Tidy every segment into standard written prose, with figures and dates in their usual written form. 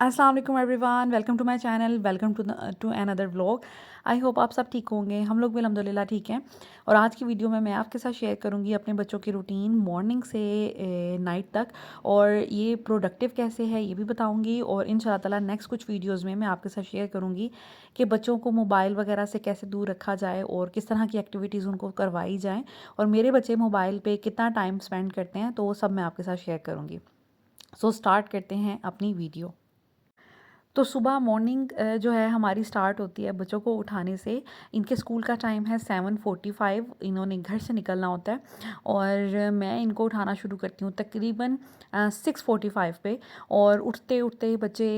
अस्सलाम वालेकुम everyone, welcome to my channel, welcome to another vlog. I hope आप सब ठीक होंगे। हम लोग भी अल्हम्दुलिल्लाह ठीक हैं। और आज की वीडियो में मैं आपके साथ शेयर करूंगी अपने बच्चों की रूटीन मॉर्निंग से नाइट तक, और ये प्रोडक्टिव कैसे है ये भी बताऊंगी। और इंशाल्लाह ताला नेक्स्ट कुछ वीडियोस में मैं आपके साथ शेयर करूंगी कि बच्चों को मोबाइल वगैरह से कैसे दूर रखा जाए और किस तरह की एक्टिविटीज़ उनको करवाई जाएँ, और मेरे बच्चे मोबाइल पे कितना टाइम स्पेंड करते हैं, तो वो सब मैं आपके साथ शेयर करूँगी। सो स्टार्ट करते हैं अपनी वीडियो। तो सुबह मॉर्निंग जो है हमारी स्टार्ट होती है बच्चों को उठाने से। इनके स्कूल का टाइम है 7:45, इन्होंने घर से निकलना होता है और मैं इनको उठाना शुरू करती हूँ तकरीबन 6:45 पे। और उठते उठते ही बच्चे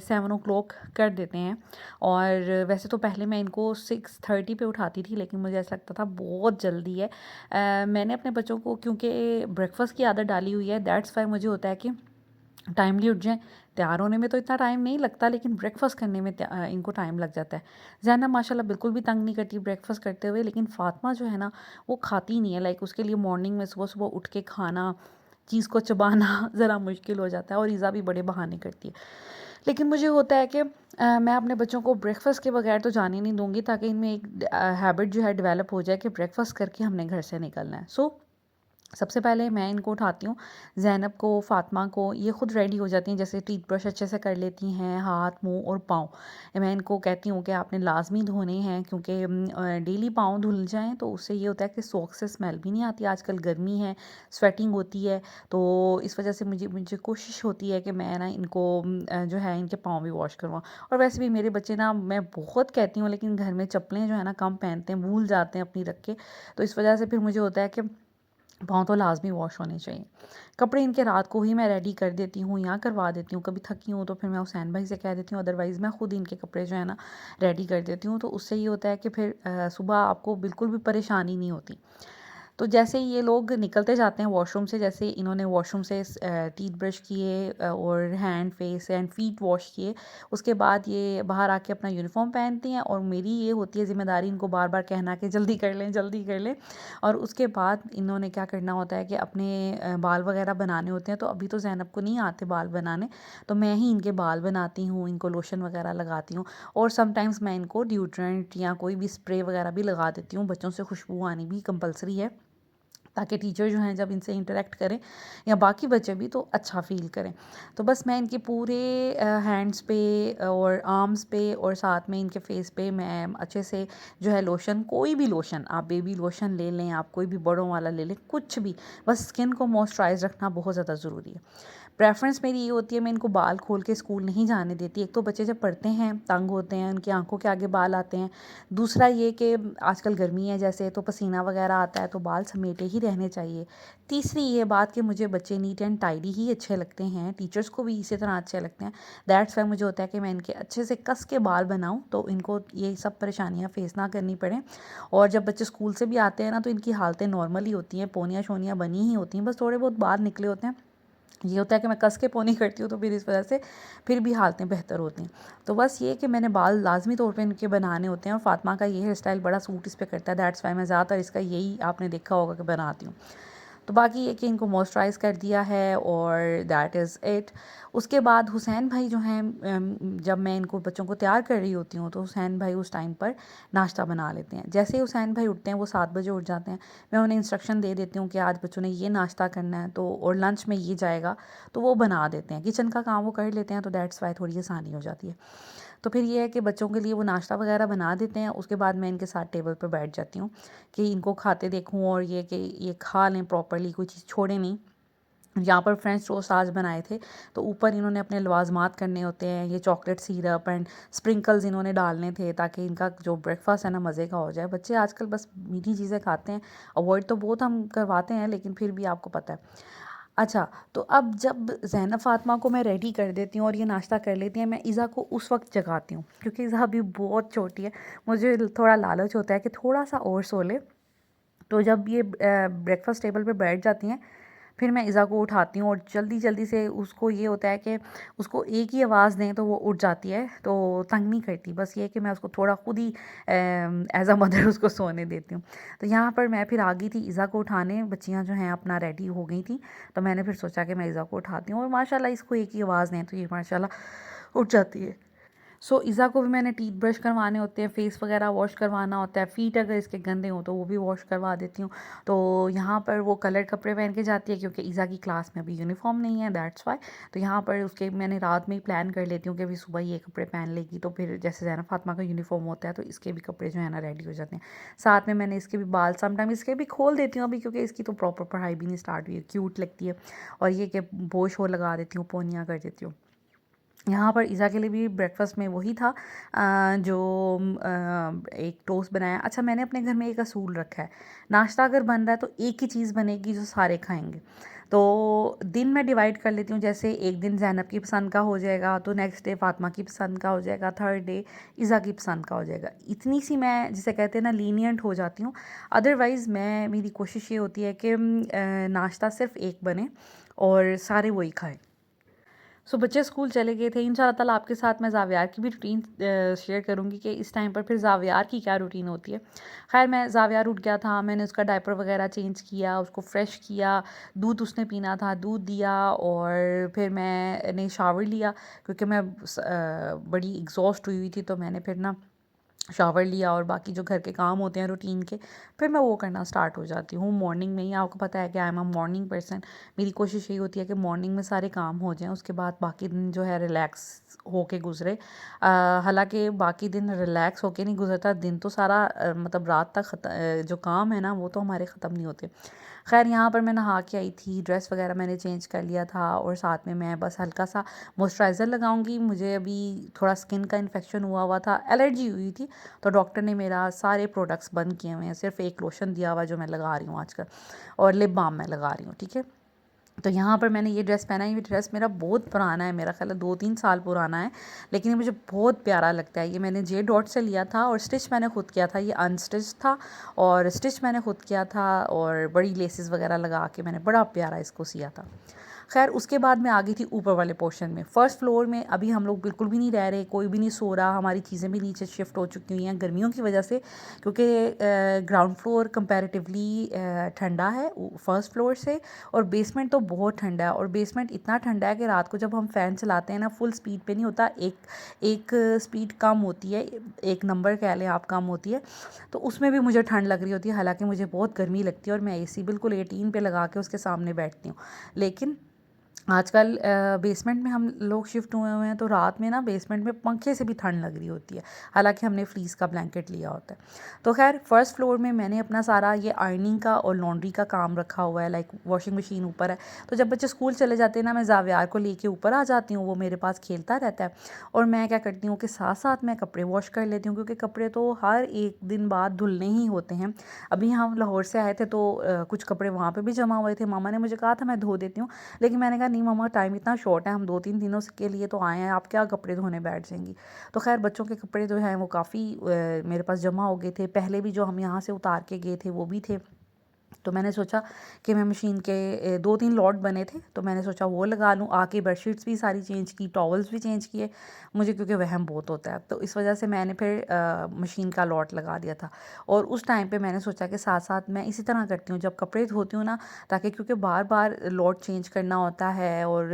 7 o'clock कर देते हैं। और वैसे तो पहले मैं इनको 6:30 पे उठाती थी, लेकिन मुझे ऐसा लगता था बहुत जल्दी है। मैंने अपने बच्चों को क्योंकि ब्रेकफास्ट की आदत डाली हुई है, दैट्स वाई मुझे होता है कि टाइमली उठ जाएँ। तैयार होने में तो इतना टाइम नहीं लगता, लेकिन ब्रेकफ़ास्ट करने में इनको टाइम लग जाता है। ज़ैनब माशाल्लाह बिल्कुल भी तंग नहीं करती ब्रेकफ़ास्ट करते हुए, लेकिन फ़ातिमा जो है ना, वो खाती नहीं है। लाइक उसके लिए मॉर्निंग में सुबह-सुबह उठ के खाना, चीज़ को चबाना ज़रा मुश्किल हो जाता है, और ईज़ा भी बड़े बहाने करती है। लेकिन मुझे होता है कि मैं अपने बच्चों को ब्रेकफ़ास्ट के बगैर तो जाने नहीं दूँगी, ताकि इनमें एक हैबिट जो है डेवलप हो जाए कि ब्रेकफ़ास्ट करके हमने घर से निकलना है। सो सबसे पहले मैं इनको उठाती हूँ, ज़ैनब को, फ़ातिमा को। ये खुद रेडी हो जाती हैं, जैसे टूथब्रश अच्छे से कर लेती हैं, हाथ, मुंह और पाँव। मैं इनको कहती हूँ कि आपने लाज़मी धोने हैं, क्योंकि डेली पाँव धुल जाएँ तो उससे ये होता है कि सॉक्स से स्मेल भी नहीं आती। आजकल गर्मी है, स्वेटिंग होती है, तो इस वजह से मुझे मुझे कोशिश होती है कि मैं ना इनको जो है इनके पाँव भी वॉश करवाऊँ। और वैसे भी मेरे बच्चे ना, मैं बहुत कहती हूँ लेकिन घर में चप्पलें जो है ना कम पहनते हैं, भूल जाते हैं अपनी रख के। तो इस वजह से फिर मुझे होता है कि पाँव तो लाज़मी वॉश होने चाहिए। कपड़े इनके रात को ही मैं रेडी कर देती हूँ या करवा देती हूँ। कभी थकी हूँ तो फिर मैं हुसैन भाई से कह देती हूँ, अदरवाइज़ मैं खुद इनके कपड़े जो है ना रेडी कर देती हूँ। तो उससे ये होता है कि फिर सुबह आपको बिल्कुल भी परेशानी नहीं होती। तो जैसे ही ये लोग निकलते जाते हैं वॉशरूम से, जैसे इन्होंने वॉशरूम से टीथ ब्रश किए और hand, face and feet wash किए, उसके बाद ये बाहर आके अपना यूनिफॉर्म पहनती हैं। और मेरी ये होती है ज़िम्मेदारी इनको बार बार कहना कि जल्दी कर लें, जल्दी कर लें। और उसके बाद इन्होंने क्या करना होता है कि अपने बाल वगैरह बनाने होते हैं। तो अभी तो ज़ैनब को नहीं आते बाल बनाने, तो मैं ही इनके बाल बनाती हूँ, इनको लोशन वगैरह लगाती हूँ। और समटाइम्स मैं इनको डिओड्रेंट या कोई भी स्प्रे वगैरह भी लगा देती हूँ। बच्चों से खुशबू आनी भी कंपलसरी है, ताकि टीचर जो हैं जब इनसे इंटरेक्ट करें या बाकी बच्चे भी, तो अच्छा फ़ील करें। तो बस मैं इनके पूरे हैंड्स पे और आर्म्स पे और साथ में इनके फेस पे मैं अच्छे से जो है लोशन, कोई भी लोशन, आप बेबी लोशन ले लें, आप कोई भी बड़ों वाला ले लें, कुछ भी, बस स्किन को मॉइस्चराइज़ रखना बहुत ज़्यादा ज़रूरी है। प्रेफ़रेंस मेरी ये होती है, मैं इनको बाल खोल के स्कूल नहीं जाने देती। एक तो बच्चे जब पढ़ते हैं तंग होते हैं, उनकी आँखों के आगे बाल आते हैं। दूसरा ये कि आजकल गर्मी है जैसे, तो पसीना वगैरह आता है, तो बाल समेटे ही रहने चाहिए। तीसरी ये बात कि मुझे बच्चे नीट एंड टाइडी ही अच्छे लगते हैं, टीचर्स को भी इसी तरह अच्छे लगते हैं। दैट्स वाई मुझे होता है कि मैं इनके अच्छे से कस के बाल बनाऊँ, तो इनको ये सब परेशानियाँ फ़ेस ना करनी पड़ें। और जब बच्चे स्कूल से भी आते हैं ना, तो इनकी हालतें नॉर्मल ही होती हैं, पोनियाँ शोनियाँ बनी ही होती हैं, बस थोड़े बहुत बाल निकले होते हैं। ये होता है कि मैं कस के पोनी करती हूँ, तो फिर इस वजह से फिर भी हालतें बेहतर होती हैं। तो बस ये कि मैंने बाल लाजमी तौर पे इनके बनाने होते हैं, और फ़ातिमा का ये हेयर स्टाइल बड़ा सूट इस पे करता है, दैट्स वाई मैं ज़्यादातर इसका यही आपने देखा होगा कि बनाती हूँ। तो बाकी ये कि इनको मॉइस्चराइज़ कर दिया है, और दैट इज़ इट। उसके बाद हुसैन भाई जो हैं, जब मैं इनको बच्चों को तैयार कर रही होती हूँ, तो हुसैन भाई उस टाइम पर नाश्ता बना लेते हैं। जैसे ही हुसैन भाई उठते हैं, वो 7 बजे उठ जाते हैं, मैं उन्हें इंस्ट्रक्शन दे देती हूँ कि आज बच्चों ने ये नाश्ता करना है, तो और लंच में ये जाएगा, तो वो बना देते हैं। किचन का काम वो कर लेते हैं, तो दैट्स वाई थोड़ी आसानी हो जाती है। तो फिर ये है कि बच्चों के लिए वो नाश्ता वगैरह बना देते हैं। उसके बाद मैं इनके साथ टेबल पर बैठ जाती हूँ कि इनको खाते देखूँ, और ये कि ये खा लें प्रॉपर्ली, कोई चीज़ छोड़े नहीं। यहाँ पर फ्रेंच टोस्ट आज बनाए थे, तो ऊपर इन्होंने अपने लवाजमात करने होते हैं, ये चॉकलेट सिरप एंड स्प्रिंकल्स इन्होंने डालने थे, ताकि इनका जो ब्रेकफास्ट है ना मज़े का हो जाए। बच्चे आजकल बस मीठी चीज़ें खाते हैं, अवॉइड तो बहुत हम करवाते हैं, लेकिन फिर भी आपको पता है। अच्छा, तो अब जब ज़ैनब फ़ातिमा को मैं रेडी कर देती हूँ और ये नाश्ता कर लेती हैं, मैं इज़ा को उस वक़्त जगाती हूँ, क्योंकि इज़ा अभी बहुत छोटी है। मुझे थोड़ा लालच होता है कि थोड़ा-सा और सो ले। तो जब ये ब्रेकफ़ास्ट टेबल पे बैठ जाती हैं, फिर मैं इज़ा को उठाती हूँ, और जल्दी-जल्दी से उसको ये होता है कि उसको एक ही आवाज़ दें तो वो उठ जाती है, तो तंग नहीं करती। बस ये है कि मैं उसको थोड़ा खुद ही एज़ अ मदर उसको सोने देती हूँ। तो यहाँ पर मैं फिर आ गई थी इज़ा को उठाने, बच्चियाँ जो हैं अपना रेडी हो गई थी, तो मैंने फिर सोचा कि मैं इज़ा को उठाती हूँ, और माशाल्लाह इसको एक ही आवाज़ दें तो ये माशाल्लाह उठ जाती है। सो इज़ा को भी मैंने टीथ ब्रश करवाने होते हैं, फेस वगैरह वॉश करवाना होता है, फ़ीट अगर इसके गंदे हों तो वो भी वॉश करवा देती हूँ। तो यहाँ पर वो कलर कपड़े पहन के जाती है क्योंकि इज़ा की क्लास में अभी यूनिफ़ॉर्म नहीं है, दैट्स वाई। तो यहाँ पर उसके मैंने रात में ही प्लान कर लेती हूँ कि अभी सुबह ये कपड़े पहन लेगी, तो फिर जैसे ज़ैनब फ़ातिमा का यूनिफ़ॉर्म होता है तो इसके भी कपड़े जो है ना रेडी हो जाते हैं। साथ में मैंने इसके भी बाल समटाइम इसके भी खोल देती हूँ अभी, क्योंकि इसकी तो प्रॉपर पढ़ाई भी नहीं स्टार्ट हुई है, क्यूट लगती है। और ये कि बो शो लगा देती हूँ, पोनियाँ कर देती हूँ। यहाँ पर इज़ा के लिए भी ब्रेकफास्ट में वही था, जो एक टोस्ट बनाया। अच्छा, मैंने अपने घर में एक असूल रखा है, नाश्ता अगर बन रहा है तो एक ही चीज़ बनेगी जो सारे खाएंगे। तो दिन में डिवाइड कर लेती हूँ, जैसे एक दिन ज़ैनब की पसंद का हो जाएगा, तो नेक्स्ट डे फातिमा की पसंद का हो जाएगा, थर्ड डे इज़ा की पसंद का हो जाएगा। इतनी सी मैं जिसे कहते हैं ना लीनियंट हो जाती हूँ। अदरवाइज़ मेरी कोशिश ये होती है कि नाश्ता सिर्फ़ एक बने और सारे वही खाएं। सो बच्चे स्कूल चले गए थे। इंशाल्लाह ताला आपके साथ मैं ज़ावियार की भी रूटीन शेयर करूँगी कि इस टाइम पर फिर ज़ावियार की क्या रूटीन होती है। खैर, मैं ज़ावियार उठ गया था, मैंने उसका डायपर वगैरह चेंज किया, उसको फ्रेश किया, दूध उसने पीना था, दूध दिया, और फिर मैंने शावर लिया क्योंकि मैं बड़ी एग्जॉस्ट हुई थी, तो मैंने फिर ना शावर लिया और बाकी जो घर के काम होते हैं रूटीन के, फिर मैं वो करना स्टार्ट हो जाती हूँ मॉर्निंग में ही। आपको पता है कि I am a morning person. मेरी कोशिश यही होती है कि मॉर्निंग में सारे काम हो जाएं, उसके बाद बाकी दिन जो है रिलैक्स होके गुजरे। हालांकि बाकी दिन रिलैक्स होके नहीं गुजरता, दिन तो सारा मतलब रात तक जो काम है ना वो तो हमारे ख़त्म नहीं होते। खैर, यहाँ पर मैं नहा के आई थी, ड्रेस वगैरह मैंने चेंज कर लिया था, और साथ में मैं बस हल्का सा मॉइस्चराइज़र लगाऊंगी। मुझे अभी थोड़ा स्किन का इन्फेक्शन हुआ हुआ था, एलर्जी हुई थी, तो डॉक्टर ने मेरा सारे प्रोडक्ट्स बंद किए हुए हैं, सिर्फ एक लोशन दिया हुआ जो मैं लगा रही हूँ आजकल, और लिप बाम मैं लगा रही हूँ, ठीक है। तो यहाँ पर मैंने ये ड्रेस पहना है। ये ड्रेस मेरा बहुत पुराना है, मेरा ख्याल है 2-3 साल पुराना है, लेकिन ये मुझे बहुत प्यारा लगता है। ये मैंने जे डॉट से लिया था और स्टिच मैंने खुद किया था, ये अनस्टिच था और स्टिच मैंने खुद किया था, और बड़ी लेसेस वगैरह लगा के मैंने बड़ा प्यारा इसको सिया था। खैर, उसके बाद मैं आ गई थी ऊपर वाले पोर्शन में। फ़र्स्ट फ्लोर में अभी हम लोग बिल्कुल भी नहीं रह रहे, कोई भी नहीं सो रहा, हमारी चीज़ें भी नीचे शिफ्ट हो चुकी हुई हैं गर्मियों की वजह से, क्योंकि ग्राउंड फ्लोर कंपैरेटिवली ठंडा है फर्स्ट फ्लोर से, और बेसमेंट तो बहुत ठंडा है। और बेसमेंट इतना ठंडा है कि रात को जब हम फ़ैन चलाते हैं ना, फुल स्पीड पे नहीं होता, एक एक स्पीड कम होती है, एक नंबर कह लें आप, कम होती है, तो उसमें भी मुझे ठंड लग रही होती है। हालांकि मुझे बहुत गर्मी लगती है और मैं एसी बिल्कुल 18 पे लगा के उसके सामने बैठती हूँ, लेकिन आजकल बेसमेंट में हम लोग शिफ्ट हुए हुए हैं, तो रात में ना बेसमेंट में पंखे से भी ठंड लग रही होती है, हालांकि हमने फ्रीज़ का ब्लैंकेट लिया होता है। तो खैर, फर्स्ट फ्लोर में मैंने अपना सारा ये आयरनिंग का और लॉन्ड्री का काम रखा हुआ है, लाइक वॉशिंग मशीन ऊपर है। तो जब बच्चे स्कूल चले जाते हैं ना, मैं ज़ावियार को लेके ऊपर आ जाती हूँ, वो मेरे पास खेलता रहता है, और मैं क्या करती हूँ कि साथ साथ मैं कपड़े वॉश कर लेती हूँ, क्योंकि कपड़े तो हर एक दिन बाद धुलने ही होते हैं। अभी हम लाहौर से आए थे तो कुछ कपड़े वहाँ पर भी जमा हुए थे, मामा ने मुझे कहा था मैं धो देती हूँ, लेकिन मैंने कहा नहीं मम्मा, टाइम इतना शॉर्ट है, हम 2-3 दिनों के लिए तो आए हैं, आप क्या कपड़े धोने बैठ जाएंगी। तो खैर, बच्चों के कपड़े जो हैं वो काफ़ी मेरे पास जमा हो गए थे, पहले भी जो हम यहाँ से उतार के गए थे वो भी थे। तो मैंने सोचा कि मैं मशीन के 2-3 लॉट बने थे, तो मैंने सोचा वो लगा लूँ। आके बेडशीट्स भी सारी चेंज की, टॉवल्स भी चेंज किए मुझे, क्योंकि वहम बहुत होता है, तो इस वजह से मैंने फिर मशीन का लॉट लगा दिया था। और उस टाइम पे मैंने सोचा कि साथ साथ मैं इसी तरह करती हूँ जब कपड़े धोती हूँ ना, ताकि क्योंकि बार बार लॉट चेंज करना होता है और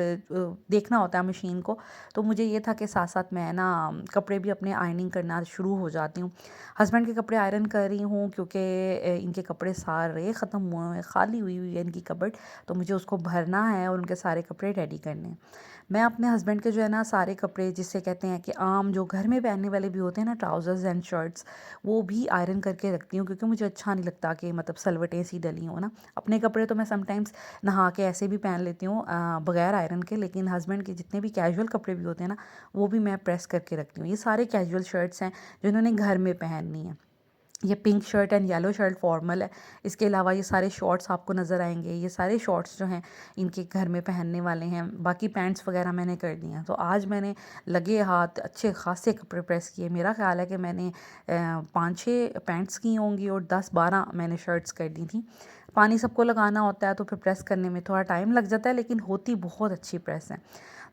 देखना होता है मशीन को, तो मुझे ये था कि साथ साथ मैं ना कपड़े भी अपने आयरनिंग करना शुरू हो जाती हूँ। हस्बैंड के कपड़े आयरन कर रही हूँ, क्योंकि इनके कपड़े सारे ख़त्म हुए हुए हैं, खाली हुई हुई है इनकी कबर्ड, तो मुझे उसको भरना है और उनके सारे कपड़े रेडी करने हैं। मैं अपने हस्बैंड के जो है ना सारे कपड़े, जिससे कहते हैं कि आम जो घर में पहनने वाले भी होते हैं ना, ट्राउज़र्स एंड शर्ट्स, वो भी आयरन करके रखती हूँ, क्योंकि मुझे अच्छा नहीं लगता कि मतलब सलवटें सी डली हो ना। अपने कपड़े तो मैं समटाइम्स नहा के ऐसे भी पहन लेती हूँ बगैर आयरन के, लेकिन हस्बैंड के जितने भी कैजुअल कपड़े भी होते हैं ना, वो भी मैं प्रेस करके रखती हूँ। ये सारे कैजुअल शर्ट्स हैं जो इन्होंने घर में पहननी है। ये pink shirt and yellow shirt formal है। इसके अलावा ये सारे शॉर्ट्स आपको नज़र आएंगे, ये सारे शॉर्ट्स जो हैं इनके घर में पहनने वाले हैं। बाकी पैंट्स वगैरह मैंने कर दी हैं। तो आज मैंने लगे हाथ अच्छे खासे कपड़े प्रेस किए। मेरा ख्याल है कि मैंने 5-6 पैंट्स की होंगी और 10-12 मैंने शर्ट्स कर दी थी। पानी सबको लगाना होता है, तो फिर प्रेस करने में थोड़ा टाइम लग जाता है, लेकिन होती बहुत अच्छी प्रेस है।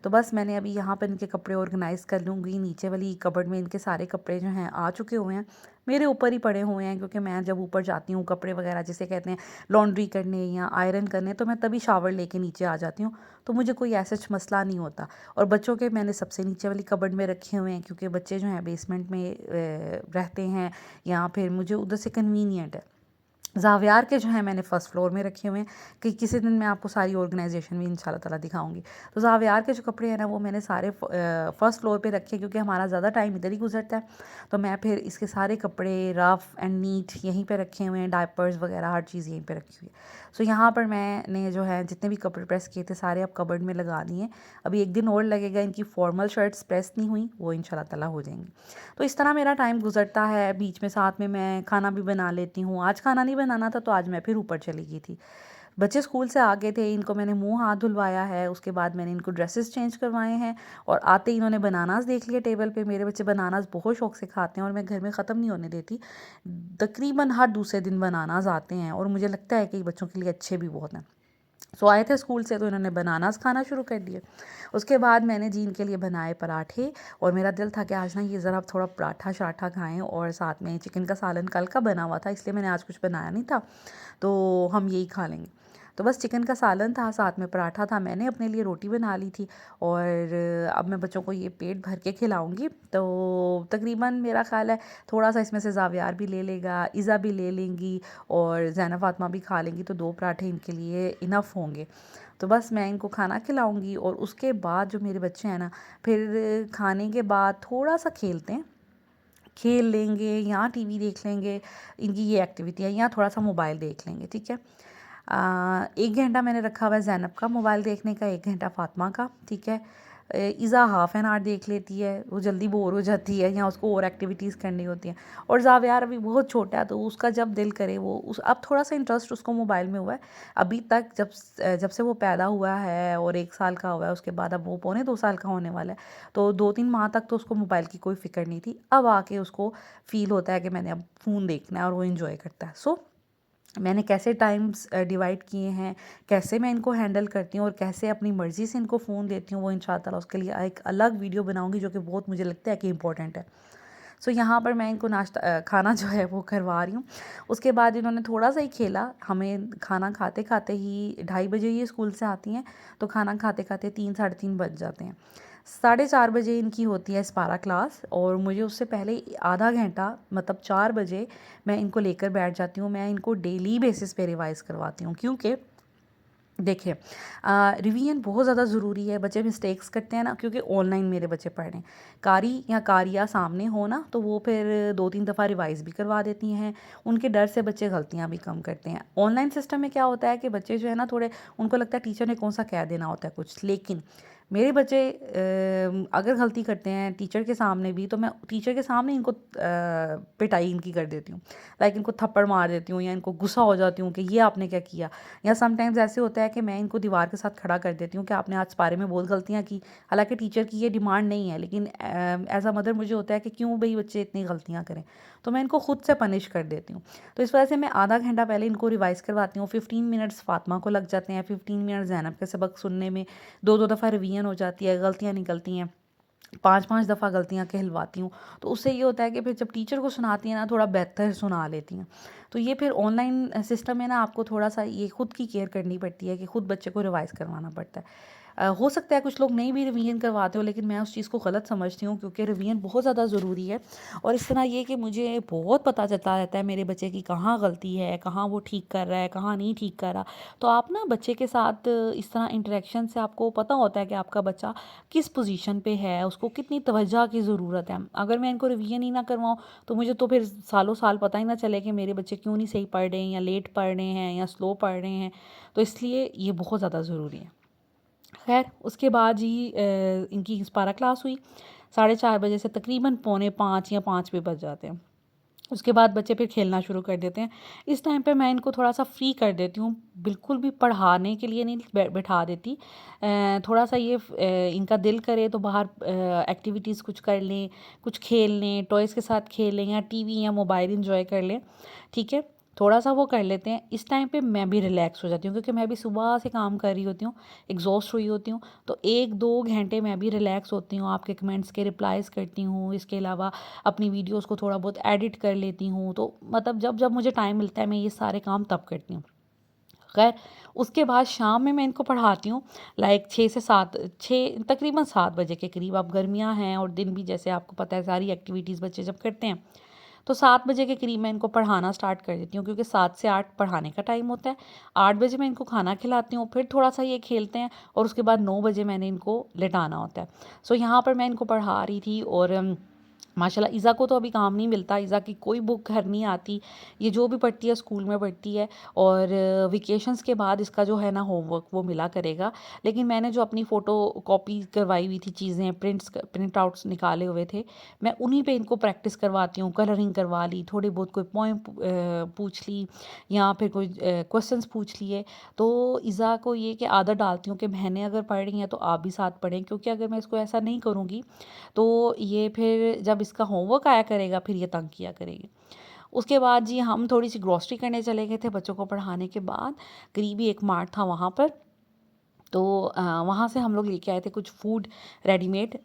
तो बस मैंने अभी यहाँ पर इनके कपड़े ऑर्गेनाइज़ कर लूँगी। नीचे वाली कबर्ड में इनके सारे कपड़े जो हैं आ चुके हुए हैं, मेरे ऊपर ही पड़े हुए हैं, क्योंकि मैं जब ऊपर जाती हूँ कपड़े वगैरह जिसे कहते हैं लॉन्ड्री करने या आयरन करने, तो मैं तभी शावर लेके नीचे आ जाती हूँ, तो मुझे कोई ऐसा मसला नहीं होता। और बच्चों के मैंने सबसे नीचे वाली कबर्ड में रखे हुए हैं, क्योंकि बच्चे जो हैं बेसमेंट में रहते हैं, या फिर मुझे उधर से कन्वीनियंट है। ज़ावियार के जो है मैंने फ़र्स्ट फ्लोर में रखे हुए हैं, कि किसी दिन मैं आपको सारी ऑर्गेनाइजेशन भी इंशाल्लाह ताला दिखाऊंगी। तो ज़ावियार के जो कपड़े हैं ना वो मैंने सारे फ़र्स्ट फ्लोर पे रखे, क्योंकि हमारा ज़्यादा टाइम इधर ही गुजरता है। तो मैं फिर इसके सारे कपड़े रफ़ एंड नीट यहीं पे रखे हुए हैं, डायपर्स वगैरह हर चीज़ यहीं पे रखी हुई है। सो यहाँ पर मैंने जो है जितने भी कपड़े प्रेस किए थे सारे अब कबर्ड में लगा दिए। अभी एक दिन और लगेगा, इनकी फॉर्मल शर्ट्स प्रेस नहीं हुई, वो इंशाल्लाह ताला हो जाएंगी। तो इस तरह मेरा टाइम गुजरता है। बीच में साथ में मैं खाना भी बना लेती हूँ। आज खाना नहीं बनाना था, तो आज मैं फिर ऊपर चली गई थी। बच्चे स्कूल से आ गए थे, इनको मैंने मुंह हाथ धुलवाया है, उसके बाद मैंने इनको ड्रेसेस चेंज करवाए हैं, और आते ही इन्होंने बनानास देख लिए टेबल पे। मेरे बच्चे बनानास बहुत शौक से खाते हैं, और मैं घर में ख़त्म नहीं होने देती। तकरीबन हर दूसरे दिन बनानास आते हैं, और मुझे लगता है कि बच्चों के लिए अच्छे भी बहुत हैं। सो आए थे स्कूल से, तो इन्होंने बनानास खाना शुरू कर दिए। उसके बाद मैंने जी इनके लिए बनाए पराठे, और मेरा दिल था कि आज ना ये ज़रा थोड़ा पराठा शराठा खाएं, और साथ में चिकन का सालन कल का बना हुआ था, इसलिए मैंने आज कुछ बनाया नहीं था, तो हम यही खा लेंगे। तो बस चिकन का सालन था, साथ में पराठा था, मैंने अपने लिए रोटी बना ली थी, और अब मैं बच्चों को ये पेट भर के खिलाऊंगी। तो तकरीबन मेरा ख्याल है थोड़ा सा इसमें से ज़ावियार भी ले लेगा, इज़ा भी ले लेंगी, और ज़ैनब फातिमा भी खा लेंगी, तो 2 पराठे इनके लिए इनफ होंगे। तो बस मैं इनको खाना खिलाऊंगी, और उसके बाद जो मेरे बच्चे हैं ना, फिर खाने के बाद थोड़ा सा खेलते हैं, खेल लेंगे या टीवी देख लेंगे, इनकी ये एक्टिविटी है, या थोड़ा सा मोबाइल देख लेंगे, ठीक है। 1 घंटा मैंने रखा हुआ है ज़ैनब का मोबाइल देखने का, 1 घंटा फ़ातिमा का, ठीक है। इज़ा हाफ़ एन आवर देख लेती है, वो जल्दी बोर हो जाती है, या उसको और एक्टिविटीज़ करनी होती हैं। और ज़ावियार अभी बहुत छोटा है, तो उसका जब दिल करे वो उस अब थोड़ा सा इंटरेस्ट उसको मोबाइल में हुआ है। अभी तक जब से वो पैदा हुआ है और 1 साल का हुआ है, उसके बाद अब वो पौने 2 साल का होने वाला है, तो 2-3 माह तक तो उसको मोबाइल की कोई फ़िक्र नहीं थी। अब आके उसको फ़ील होता है कि मैंने अब फ़ोन देखना है, और वो इन्जॉय करता है। सो मैंने कैसे टाइम्स डिवाइड किए हैं, कैसे मैं इनको हैंडल करती हूँ, और कैसे अपनी मर्ज़ी से इनको फ़ोन देती हूँ, वो इंशाअल्लाह उसके लिए एक अलग वीडियो बनाऊँगी, जो कि बहुत मुझे लगता है कि इम्पोर्टेंट है। सो यहाँ पर मैं इनको खाना जो है वो करवा रही हूँ। उसके बाद इन्होंने थोड़ा सा ही खेला, हमें खाना खाते खाते ही 2:30 बजे ये स्कूल से आती हैं, तो खाना खाते खाते 3 साढ़े 3 बज जाते हैं। 4:30 बजे इनकी होती है स्पारा क्लास, और मुझे उससे पहले आधा घंटा मतलब 4 बजे मैं इनको लेकर बैठ जाती हूँ। मैं इनको डेली बेसिस पे रिवाइज़ करवाती हूँ, क्योंकि देखिए रिवीजन बहुत ज़्यादा ज़रूरी है। बच्चे मिस्टेक्स करते हैं ना, क्योंकि ऑनलाइन मेरे बच्चे पढ़ रहे हैं, कारी या कारिया सामने हो ना, तो वो फिर 2-3 दफ़ा रिवाइज़ भी करवा देती हैं। उनके डर से बच्चे गलतियाँ भी कम करते हैं। ऑनलाइन सिस्टम में क्या होता है कि बच्चे जो है ना थोड़े, उनको लगता है टीचर ने कौन सा कह देना होता है कुछ, लेकिन मेरे बच्चे अगर गलती करते हैं टीचर के सामने भी, तो मैं टीचर के सामने इनको पिटाई इनकी कर देती हूँ। लाइक इनको थप्पड़ मार देती हूँ, या इनको गुस्सा हो जाती हूँ कि ये आपने क्या किया। या समटाइम्स ऐसे होता है कि मैं इनको दीवार के साथ खड़ा कर देती हूँ कि आपने आज पारे में बहुत गलतियाँ की। हालांकि टीचर की ये डिमांड नहीं है, लेकिन एज अ मदर मुझे होता है कि क्यों भाई बच्चे इतनी गलतियाँ करें, तो मैं इनको खुद से पनिश कर देती हूँ। तो इस वजह से मैं आधा घंटा पहले इनको रिवाइज़ करवाती हूँ। 15 मिनट्स फातिमा को लग जाते हैं, 15 मिनट ज़ैनब के सबक सुनने में, 2-2 दफ़ा रिवीजन हो जाती है, गलतियाँ निकलती हैं, 5-5 दफ़ा गलतियाँ कहलवाती हूँ। तो उससे ये होता है कि फिर जब टीचर को सुनाती हैं ना, थोड़ा बेहतर सुना लेती हैं। तो ये फिर ऑनलाइन सिस्टम में ना आपको थोड़ा सा ये खुद की केयर करनी पड़ती है, कि खुद बच्चे को रिवाइज़ करवाना पड़ता है। हो सकता है कुछ लोग नहीं भी रिवीजन करवाते हो, लेकिन मैं उस चीज़ को गलत समझती हूँ, क्योंकि रिवीजन बहुत ज़्यादा ज़रूरी है। और इस तरह ये कि मुझे बहुत पता चलता रहता है मेरे बच्चे की कहाँ गलती है, कहाँ वो ठीक कर रहा है, कहाँ नहीं ठीक कर रहा। तो आप ना बच्चे के साथ इस तरह इंटरेक्शन से आपको पता होता है कि आपका बच्चा किस पोजीशन पे है, उसको कितनी तवज्जो की ज़रूरत है। अगर मैं इनको रिवीजन ही ना करवाऊँ, तो मुझे तो फिर सालों साल पता ही ना चले कि मेरे बच्चे क्यों नहीं सही पढ़ रहे हैं, या लेट पढ़ रहे हैं, या स्लो पढ़ रहे हैं। तो इसलिए ये बहुत ज़्यादा ज़रूरी है। खैर उसके बाद ही इनकी पारा क्लास हुई, 4:30 बजे से तकरीबन पौने 5 या 5 पे बज जाते हैं। उसके बाद बच्चे फिर खेलना शुरू कर देते हैं। इस टाइम पे मैं इनको थोड़ा सा फ्री कर देती हूँ, बिल्कुल भी पढ़ाने के लिए नहीं बैठा देती। थोड़ा सा ये इनका दिल करे तो बाहर एक्टिविटीज़ कुछ कर लें, कुछ खेल लें, टॉयज़ के साथ खेल लें, या टीवी या मोबाइल इंजॉय कर लें, ठीक है। थोड़ा सा वो कर लेते हैं। इस टाइम पे मैं भी रिलैक्स हो जाती हूँ क्योंकि मैं भी सुबह से काम कर रही होती हूँ, एग्जॉस्ट हुई होती हूँ। तो 1-2 घंटे मैं भी रिलैक्स होती हूँ, आपके कमेंट्स के रिप्लाईज़ करती हूँ, इसके अलावा अपनी वीडियोज़ को थोड़ा बहुत एडिट कर लेती हूँ। तो मतलब जब जब मुझे टाइम मिलता है मैं ये सारे काम तब करती हूँ। खैर, उसके बाद शाम में मैं इनको पढ़ाती हूँ, लाइक 6 से 7, 6 तकरीबन 7 बजे के करीब। अब गर्मियाँ हैं और दिन भी जैसे आपको पता है सारी एक्टिविटीज़ बच्चे जब करते हैं, तो 7 बजे के करीब मैं इनको पढ़ाना स्टार्ट कर देती हूँ क्योंकि 7 से 8 पढ़ाने का टाइम होता है। 8 बजे मैं इनको खाना खिलाती हूँ, फिर थोड़ा सा ये खेलते हैं और उसके बाद 9 बजे मैंने इनको लिटाना होता है। सो यहाँ पर मैं इनको पढ़ा रही थी और माशाल्लाह ईज़ा को तो अभी काम नहीं मिलता, ईज़ा की कोई बुक घर नहीं आती, ये जो भी पढ़ती है स्कूल में पढ़ती है और वेकेशंस के बाद इसका जो है ना होमवर्क वो मिला करेगा। लेकिन मैंने जो अपनी फ़ोटो कॉपी करवाई हुई थी चीज़ें, प्रिंट आउट्स निकाले हुए थे, मैं उन्हीं पे इनको प्रैक्टिस करवाती हूँ, कलरिंग करवा ली, थोड़ी बहुत कोई पोएम पूछ ली या फिर कोई क्वेश्चंस पूछ लिए। तो ईज़ा को ये कि आदत डालती हूँ कि मैंने अगर पढ़ रही हैं तो आप भी साथ पढ़ें, क्योंकि अगर मैं इसको ऐसा नहीं करूँगी तो ये फिर जब इसका होमवर्क आया करेगा फिर ये तंग किया करेगी। उसके बाद जी हम थोड़ी सी ग्रॉसरी करने चले गए थे बच्चों को पढ़ाने के बाद। करीबी एक मार्ट था वहाँ पर, तो वहाँ से हम लोग लेके आए थे कुछ फूड रेडीमेड,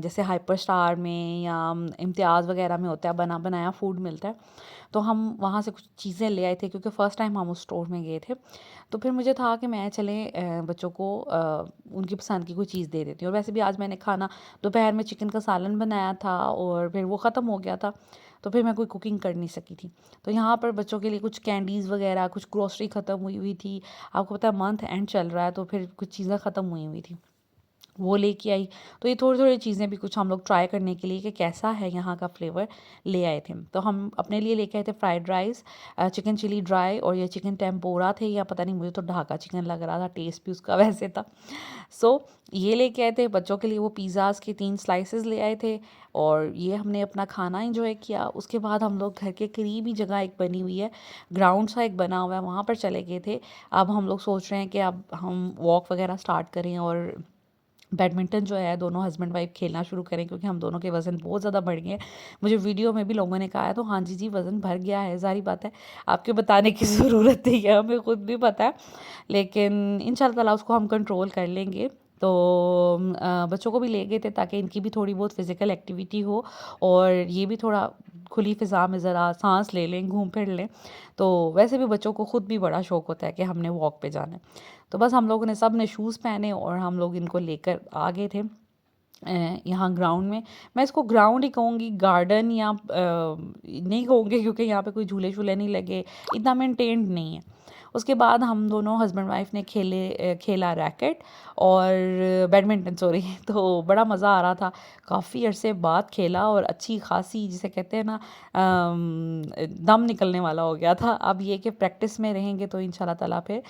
जैसे हाइपर स्टार में या इम्तियाज़ वगैरह में होता है बना बनाया फूड मिलता है। तो हम वहाँ से कुछ चीज़ें ले आए थे क्योंकि फ़र्स्ट टाइम हम उस स्टोर में गए थे। तो फिर मुझे था कि मैं चले बच्चों को उनकी पसंद की कोई चीज़ दे देती हूँ। और वैसे भी आज मैंने खाना दोपहर में चिकन का सालन बनाया था और फिर वो ख़त्म हो गया था, तो फिर मैं कोई कुकिंग कर नहीं सकी थी। तो यहाँ पर बच्चों के लिए कुछ कैंडीज़ वगैरह, कुछ ग्रोसरी ख़त्म हुई हुई थी। आपको पता है मंथ एंड चल रहा है तो फिर कुछ चीज़ें ख़त्म हुई हुई थी, वो लेके आई। तो ये थोड़ी-थोड़ी चीज़ें भी कुछ हम लोग ट्राई करने के लिए कि कैसा है यहाँ का फ्लेवर, ले आए थे। तो हम अपने लिए लेके आए थे fried rice, chicken chilli dry और ये चिकन टेम्पोरा थे या पता नहीं, मुझे तो ढाका चिकन लग रहा था, टेस्ट भी उसका वैसे था। सो ये लेके आए थे बच्चों के लिए, वो पिज़्ज़ाज़ के 3 स्लाइसेस ले आए थे और ये हमने अपना खाना एंजॉय किया। उसके बाद हम लोग घर के करीब ही जगह एक बनी हुई है, ग्राउंड सा एक बना हुआ है, वहाँ पर चले गए थे। अब हम लोग सोच रहे हैं कि अब हम वॉक वगैरह स्टार्ट करें और बैडमिंटन जो है दोनों हस्बैंड वाइफ खेलना शुरू करें, क्योंकि हम दोनों के वज़न बहुत ज़्यादा बढ़ गए हैं। मुझे वीडियो में भी लोगों ने कहा है, तो हाँ जी जी वज़न भर गया है, ज़ाहिर बात है, आपके बताने की ज़रूरत नहीं है, हमें खुद भी पता है। लेकिन इंशाल्लाह ताला उसको हम कंट्रोल कर लेंगे। तो बच्चों को भी ले गए थे ताकि इनकी भी थोड़ी बहुत फ़िज़िकल एक्टिविटी हो और ये भी थोड़ा खुली फ़िज़ा में ज़रा सांस ले लें, घूम फिर लें। तो वैसे भी बच्चों को खुद भी बड़ा शौक़ होता है कि हमने वॉक पे जाना है। तो बस हम लोगों ने सब ने शूज़ पहने और हम लोग इनको लेकर आ गए थे यहाँ ग्राउंड में। मैं इसको ग्राउंड ही कहूँगी, गार्डन या नहीं कहूँगी क्योंकि यहाँ पे कोई झूले शूले नहीं लगे, इतना मेंटेन्ड नहीं है। उसके बाद हम दोनों हस्बैंड वाइफ ने खेला रैकेट और बैडमिंटन, सॉरी। तो बड़ा मज़ा आ रहा था, काफ़ी अरसे बाद खेला और अच्छी खासी जिसे कहते हैं ना दम निकलने वाला हो गया था। अब ये कि प्रैक्टिस में रहेंगे तो इंशाल्लाह ताला फिर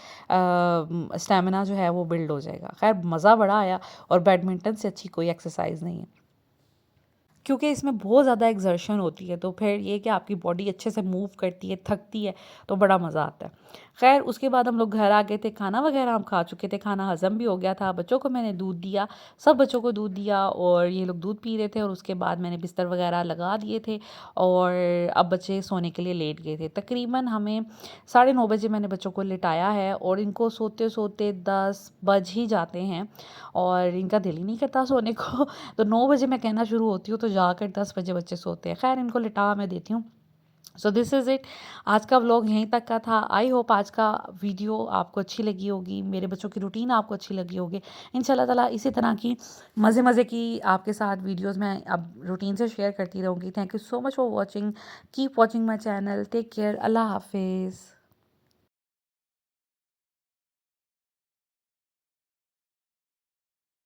स्टैमिना जो है वो बिल्ड हो जाएगा। खैर मज़ा बड़ा आया और बैडमिंटन से अच्छी कोई एक्सरसाइज नहीं है, क्योंकि इसमें बहुत ज़्यादा एक्सर्शन होती है, तो फिर ये कि आपकी बॉडी अच्छे से मूव करती है, थकती है, तो बड़ा मज़ा आता है। खैर उसके बाद हम लोग घर आ गए थे, खाना वगैरह हम खा चुके थे, खाना हज़म भी हो गया था, बच्चों को मैंने दूध दिया, सब बच्चों को दूध दिया और ये लोग दूध पी रहे थे और उसके बाद मैंने बिस्तर वगैरह लगा दिए थे और अब बच्चे सोने के लिए लेट गए थे। तकरीबन हमें 9:30 बजे मैंने बच्चों को लिटाया है और इनको सोते-सोते 10 बज ही जाते हैं और इनका दिल ही नहीं करता सोने को। तो 9 बजे मैं कहना शुरू होती हूँ तो जाकर 10 बजे बच्चे सोते हैं। खैर इनको लिटा मैं देती हूँ। सो दिस इज़ इट, आज का व्लॉग यहीं तक का था। आई होप आज का वीडियो आपको अच्छी लगी होगी, मेरे बच्चों की रूटीन आपको अच्छी लगी होगी। इंशाल्लाह ताला इसी तरह की मज़े मज़े की आपके साथ वीडियोस मैं अब रूटीन से शेयर करती रहूँगी। Thank you so much for watching, keep watching my channel, take care, अल्लाह हाफिज़।